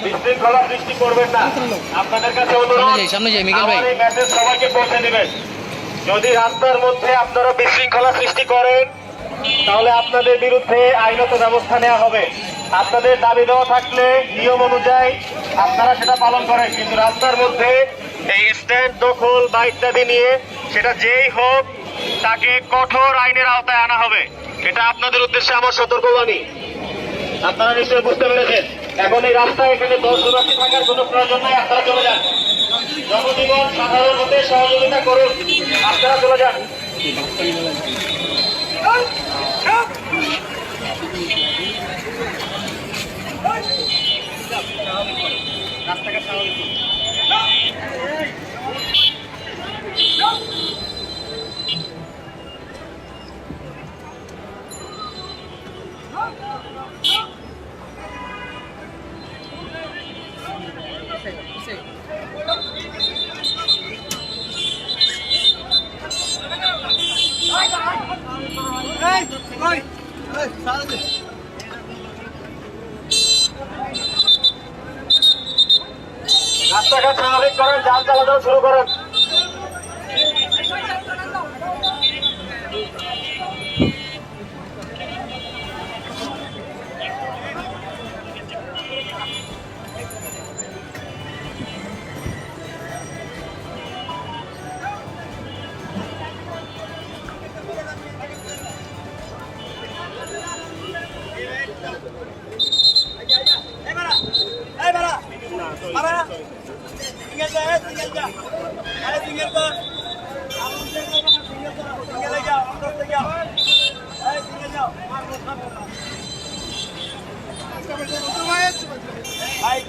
বিশৃঙ্খলা সৃষ্টি করবেন না। আপনাদের কাছে অনুরোধ, আমার এই মেসেজ সবাইকে পৌঁছে দিবেন। যদি রাস্তার মধ্যে আপনারা বিশৃঙ্খলা সৃষ্টি করেন তাহলে আপনাদের বিরুদ্ধে আইনত ব্যবস্থা নেওয়া হবে। আপনাদের দাবি দেওয়া থাকলে নিয়ম অনুযায়ী আপনারা সেটা পালন করেন, কিন্তু রাস্তার মধ্যে এই স্ট্যান্ড দখল বা ইত্যাদি নিয়ে সেটা যেই হোক তাকে কঠোর আইনের আওতায় আনা হবে। এটা আপনাদের উদ্দেশ্যে আমার সতর্কবাণী। আপনারা নিশ্চয়ই বুঝতে পেরেছেন। এখন এই রাস্তায় এখানে দর্শনার্থী থাকার কোনো প্রয়োজন নাই, আপনারা চলে যান। জনজীবন সাধারণ হতে সহযোগিতা করুন, আপনারা চলে যান। রাস্তাঘাট স্বাভাবিক। রাস্তাঘাট স্বাভাবিক করেন, যান চলাচল শুরু করেন। ভাই